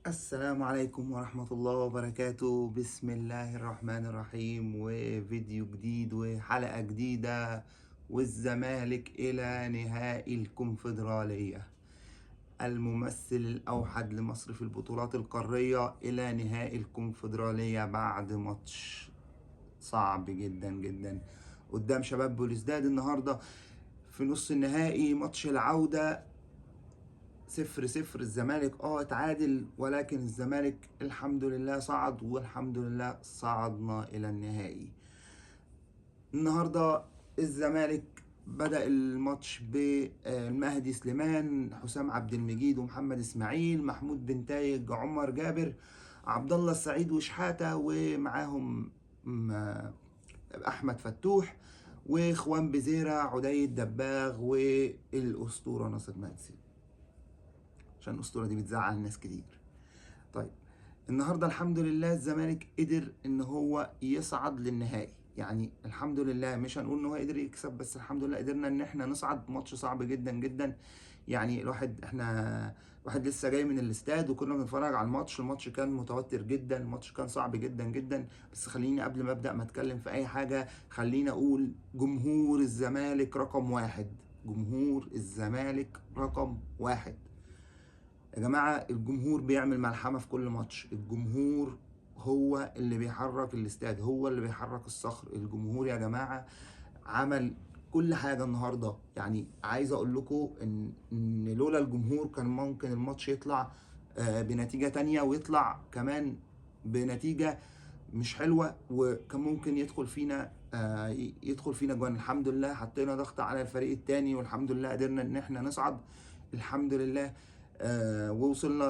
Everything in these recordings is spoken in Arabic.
السلام عليكم ورحمة الله وبركاته. بسم الله الرحمن الرحيم، وفيديو جديد وحلقة جديدة. والزمالك إلى نهائي الكونفدرالية، الممثل الأوحد لمصر في البطولات القارية إلى نهائي الكونفدرالية بعد ماتش صعب جدا جدا قدام شباب بوليسداد النهاردة في نص النهائي. ماتش العودة 0-0. الزمالك اتعادل، ولكن الزمالك الحمد لله صعد، والحمد لله صعدنا الى النهائي. النهارده الزمالك بدأ الماتش بالمهدي سليمان، حسام عبد المجيد، ومحمد اسماعيل، محمود بنتايج، عمر جابر، عبد الله السعيد، وشحاتة، ومعاهم احمد فتوح، واخوان بزيرة، عدي الدباغ، والاسطورة ناصر منسي، عشان الاسطوره دي بتزعل ناس كتير. طيب، النهارده الحمد لله الزمالك قدر ان هو يصعد للنهائي. يعني الحمد لله، مش هنقول ان هو قدر يكسب، بس الحمد لله قدرنا ان احنا نصعد. ماتش صعب جدا جدا. يعني الواحد لسه جاي من الاستاد وكنا بنتفرج على الماتش كان متوتر جدا، الماتش كان صعب جدا جدا. بس خليني قبل ما ابدا ما اتكلم في اي حاجه، خليني اقول جمهور الزمالك رقم واحد. جمهور الزمالك رقم واحد يا جماعة. الجمهور بيعمل ملحمة في كل ماتش. الجمهور هو اللي بيحرك الاستاد، هو اللي بيحرك الصخر. الجمهور يا جماعة عمل كل حاجة النهاردة. يعني عايز اقول لكم ان لولا الجمهور كان ممكن الماتش يطلع بنتيجة تانية، ويطلع كمان بنتيجة مش حلوة، وكان ممكن يدخل فينا جوان. الحمد لله حطينا ضغط على الفريق التاني، والحمد لله قدرنا ان احنا نصعد الحمد لله. ووصلنا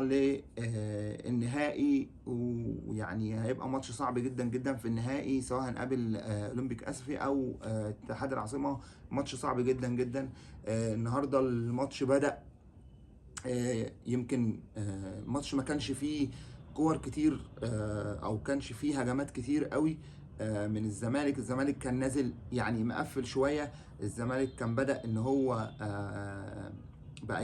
للنهائي. ويعني هيبقى ماتش صعب جدا جدا في النهائي، سواء هنقابل اولمبيك اسفي او اتحاد العاصمة. ماتش صعب جدا جدا. النهارده الماتش بدأ، يمكن الماتش ما كانش فيه كور كتير، او كانش فيه هجمات كتير قوي من الزمالك كان نازل يعني مقفل شوية. الزمالك كان بدأ ان هو بقى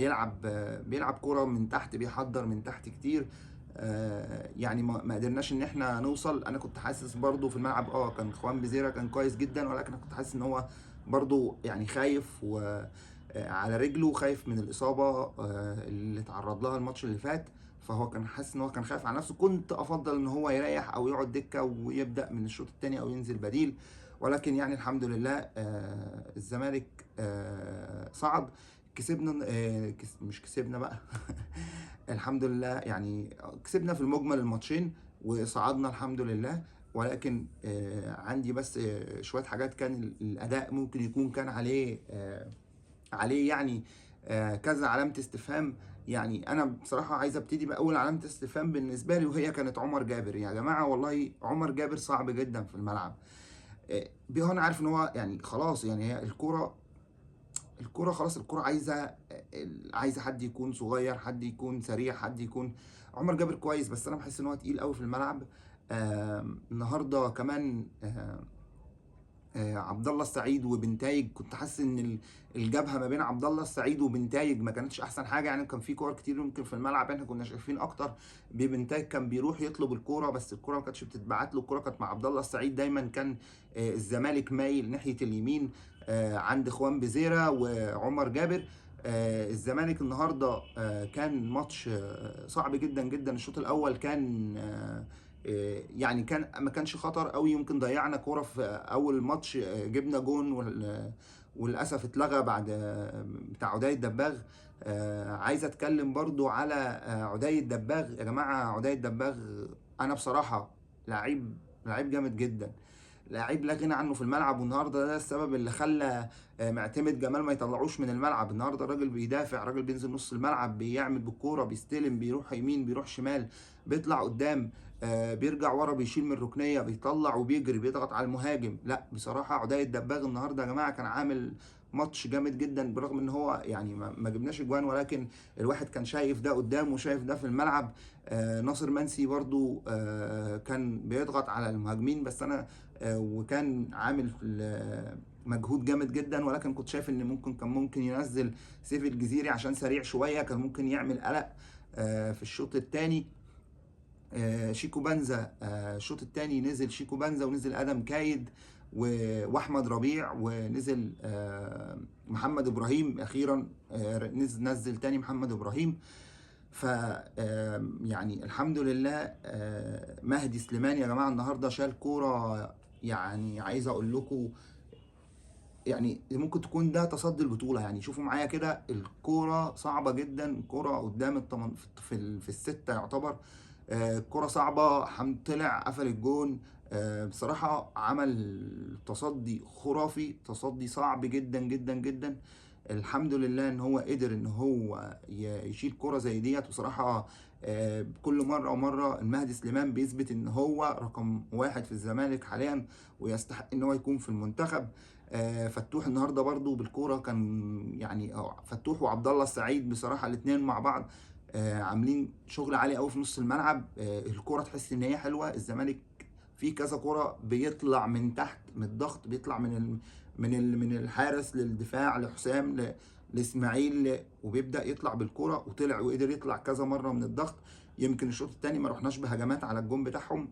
بيلعب كرة من تحت، بيحضر من تحت كتير. يعني ما قدرناش ان احنا نوصل. انا كنت حاسس برضو في الملعب كان اخوان بزيرة كان كويس جدا، ولكن انا كنت حاسس ان هو برضو يعني خايف على رجله، خايف من الإصابة اللي اتعرض لها الماتش اللي فات. فهو كان حاسس ان هو كان خايف على نفسه. كنت افضل ان هو يريح او يقعد دكة ويبدأ من الشوط الثاني او ينزل بديل. ولكن يعني الحمد لله الزمالك صعد. كسبنا، مش كسبنا بقى الحمد لله. يعني كسبنا في المجمل الماتشين وصعدنا الحمد لله. ولكن عندي بس شوية حاجات كان الأداء ممكن يكون كان عليه يعني كذا علامة استفهام. يعني أنا بصراحة عايز أبتدي بأول علامة استفهام بالنسبة لي، وهي كانت عمر جابر. يا جماعة والله عمر جابر صعب جدا في الملعب. أنا عارف إن هو يعني خلاص، يعني هي الكرة خلاص. الكرة عايزة حد يكون صغير، حد يكون سريع، حد يكون. عمر جابر كويس، بس أنا بحس إن هو تقيل قوي في الملعب. النهارده كمان عبد الله السعيد وبنتايج، كنت حاسس ان الجبهه ما بين عبد الله السعيد وبنتايج ما كانتش احسن حاجه. يعني كان في كور كتير ممكن في الملعب احنا كنا شايفين اكتر ببنتايج، كان بيروح يطلب الكوره بس الكوره ما كانتش بتتبعت له. الكوره كانت مع عبد الله السعيد دايما. كان الزمالك مايل ناحيه اليمين عند اخوان بزيره وعمر جابر. الزمالك النهارده كان ماتش صعب جدا جدا. الشوط الاول كان يعني ما كانش خطر قوي. يمكن ضيعنا كوره في اول ماتش، جبنا جون وللاسف اتلغى بعد بتاع عدي الدباغ. عايز اتكلم برضو على عدي الدباغ. يا جماعه عدي الدباغ انا بصراحه لعيب جامد جدا، لعيب لا غنى عنه في الملعب. والنهارده ده السبب اللي خلى معتمد جمال ما يطلعوش من الملعب. النهارده الراجل بيدافع، الراجل بينزل نص الملعب، بيعمل بالكوره، بيستلم، بيروح يمين، بيروح شمال، بيطلع قدام، بيرجع ورا، بيشيل من الركنيه، بيطلع وبيجري، بيضغط على المهاجم. لا بصراحه عدي الدباغ النهارده يا جماعه كان عامل ماتش جامد جدا. برغم ان هو يعني ما جبناش اجوان، ولكن الواحد كان شايف ده قدام وشايف ده في الملعب. ناصر منسي برضو كان بيضغط على المهاجمين، بس انا وكان عامل مجهود جامد جدا. ولكن كنت شايف ان كان ممكن ينزل سيف الجزيري عشان سريع شويه، كان ممكن يعمل قلق في الشوط الثاني. شيكو بنزا الشوط الثاني نزل شيكو بنزا ونزل ادم كايد واحمد ربيع، ونزل محمد ابراهيم اخيرا، نزل تاني محمد ابراهيم. ف يعني الحمد لله مهدي سليمان يا جماعه النهارده شال كوره، يعني عايز اقول لكم يعني ممكن تكون ده تصدي البطوله. يعني شوفوا معايا كده، الكوره صعبه جدا، كوره قدام في السته يعتبر، كرة صعبة، طلع قفل الجون. بصراحة عمل تصدي خرافي، تصدي صعب جدا جدا جدا. الحمد لله ان هو قدر ان هو يشيل كرة زي ديت. بصراحة كل مرة ومرة المهدي سليمان بيثبت ان هو رقم واحد في الزمالك حاليا، ويستحق ان هو يكون في المنتخب. فتوح النهارده برضو بالكوره كان يعني فتوح وعبد الله السعيد بصراحه الاثنين مع بعض عاملين شغل عالي قوي في نص الملعب. الكوره تحس ان هي حلوه. الزمالك في كذا كوره بيطلع من تحت من الضغط، بيطلع من الحارس للدفاع لحسام لاسماعيل، وبيبدا يطلع بالكوره، وطلع وقدر يطلع كذا مره من الضغط. يمكن الشوط الثاني ما رحناش بهجمات على الجون بتاعهم،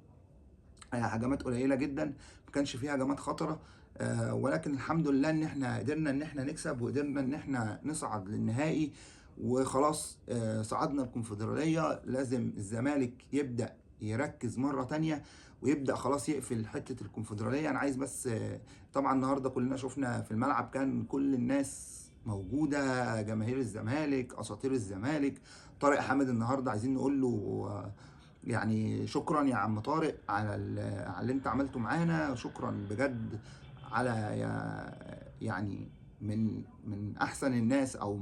هجمات قليله جدا، ما كانش فيها هجمات خطره. ولكن الحمد لله ان احنا قدرنا ان احنا نكسب، وقدرنا ان احنا نصعد للنهائي وخلاص. صعدنا الكونفدراليه. لازم الزمالك يبدا يركز مره تانية، ويبدا خلاص يقفل حته الكونفدراليه. انا عايز بس طبعا النهارده كلنا شفنا في الملعب كان كل الناس موجوده، جماهير الزمالك، اساطير الزمالك. طارق حامد النهارده عايزين نقول له يعني شكرا يا عم طارق على على اللي انت عملته معانا، شكرا بجد على يعني من احسن الناس، او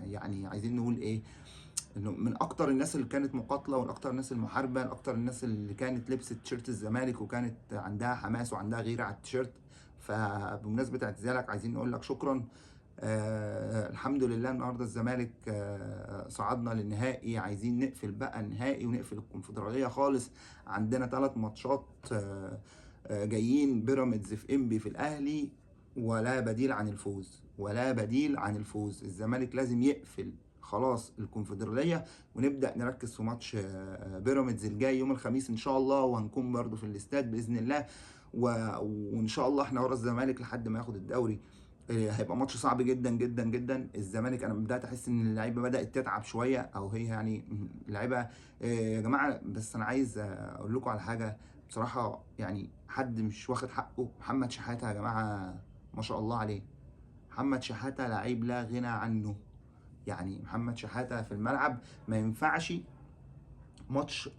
يعني عايزين نقول ايه، انه من اكتر الناس اللي كانت مقاتله، ومن اكتر الناس المحاربه، من اكتر الناس اللي كانت لبست تيشيرت الزمالك وكانت عندها حماس وعندها غيره على التيشيرت. فبمناسبه اعتزالك عايزين نقول لك شكرا. الحمد لله النهارده الزمالك صعدنا للنهائي. عايزين نقفل بقى النهائي ونقفل الكونفدراليه خالص. عندنا 3 ماتشات جايين، بيراميدز في انبي في الاهلي، ولا بديل عن الفوز، ولا بديل عن الفوز. الزمالك لازم يقفل خلاص الكونفدراليه، ونبدا نركز في ماتش بيراميدز الجاي يوم الخميس ان شاء الله، وهنكون برضو في الاستاد باذن الله. وان شاء الله احنا ورا الزمالك لحد ما ياخد الدوري. هيبقى ماتش صعب جدا جدا جدا. الزمالك انا بدات احس ان اللعيبه بدات تتعب شويه، او هي يعني اللعيبه يا جماعه. بس انا عايز اقول لكم على حاجه بصراحه، يعني حد مش واخد حقه. محمد شحاته يا جماعه ما شاء الله عليه. محمد شحاته لعيب لا غنى عنه. يعني محمد شحاته في الملعب ما ينفعش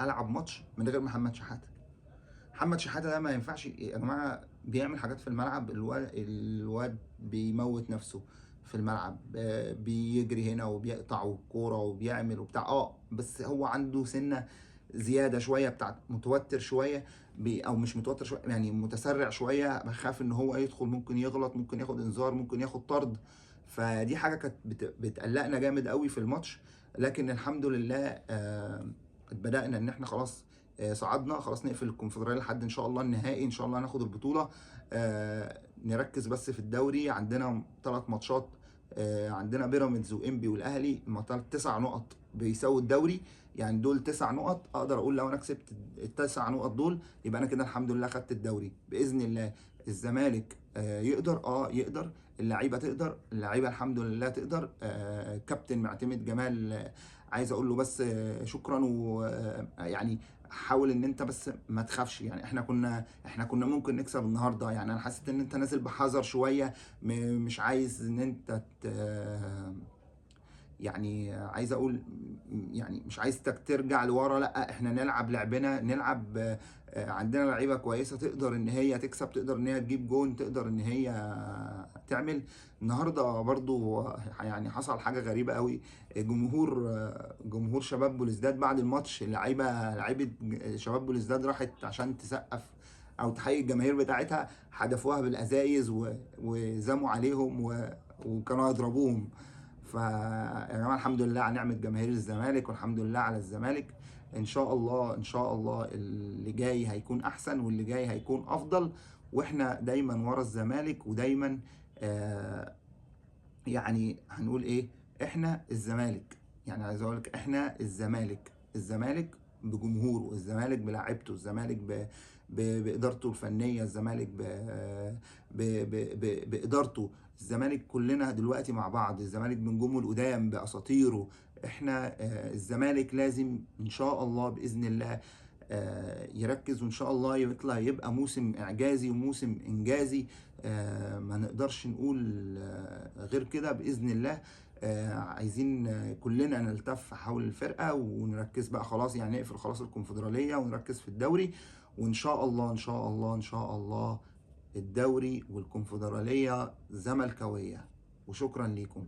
العب ماتش من غير محمد شحاته. محمد شحاته ده ما ينفعش يا جماعه، بيعمل حاجات في الملعب. الواد بيموت نفسه في الملعب، بيجري هنا وبيقطع الكوره وبيعمل وبتاع. بس هو عنده سنه زياده شويه، بتاع متوتر شويه، او مش متوتر شويه، يعني متسرع شويه، بخاف ان هو يدخل ممكن يغلط، ممكن ياخد انذار، ممكن ياخد طرد. فدي حاجه كانت بتقلقنا جامد قوي في الماتش. لكن الحمد لله بدأنا ان احنا خلاص صعدنا خلاص، نقفل الكونفدراليه لحد ان شاء الله النهائي، ان شاء الله ناخد البطوله. نركز بس في الدوري. عندنا 3 ماتشات، عندنا بيراميدز وانبي والاهلي. 9 نقط بيساووا الدوري، يعني دول 9 نقط. اقدر اقول لو انا كسبت ال9 نقط دول يبقى انا كده الحمد لله خدت الدوري باذن الله. الزمالك يقدر، اللعيبه تقدر، اللعيبه الحمد لله تقدر. كابتن معتمد جمال عايز اقول له بس شكرا. ويعني حاول ان انت بس ما تخافش. يعني احنا كنا ممكن نكسب النهارده. يعني انا حسيت ان انت نازل بحذر شويه، مش عايز ان انت يعني عايز اقول يعني مش عايزك ترجع لورا. لا، احنا نلعب لعبنا، نلعب عندنا لعيبه كويسه تقدر ان هي تكسب، تقدر ان هي تجيب جون، تقدر ان هي تعمل. النهارده برضو يعني حصل حاجه غريبه قوي. جمهور شباب بوليسداد بعد الماتش، لعيبه شباب بوليسداد راحت عشان تسقف او تحيي الجماهير بتاعتها، حدفوها بالازايز وزموا عليهم وكانوا يضربوهم. فيا جماعه الحمد لله على نعمه جماهير الزمالك، والحمد لله على الزمالك. ان شاء الله ان شاء الله اللي جاي هيكون احسن، واللي جاي هيكون افضل. واحنا دايما ورا الزمالك، ودايما يعني هنقول ايه، احنا الزمالك. يعني عايز اقول لك احنا الزمالك بجمهوره، الزمالك بلاعيبته، الزمالك بادارته الفنيه، الزمالك بادارته، الزمالك كلنا دلوقتي مع بعض، الزمالك بنجومه القدام باساطيره. احنا الزمالك لازم ان شاء الله باذن الله يركز، وان شاء الله يطلع يبقى موسم اعجازي وموسم انجازي. ما نقدرش نقول غير كده باذن الله. عايزين كلنا نلتف حول الفرقه ونركز بقى خلاص، يعني نقفل خلاص الكونفدراليه ونركز في الدوري، وان شاء الله ان شاء الله ان شاء الله الدوري والكونفدراليه زملكاويه. وشكرا ليكم.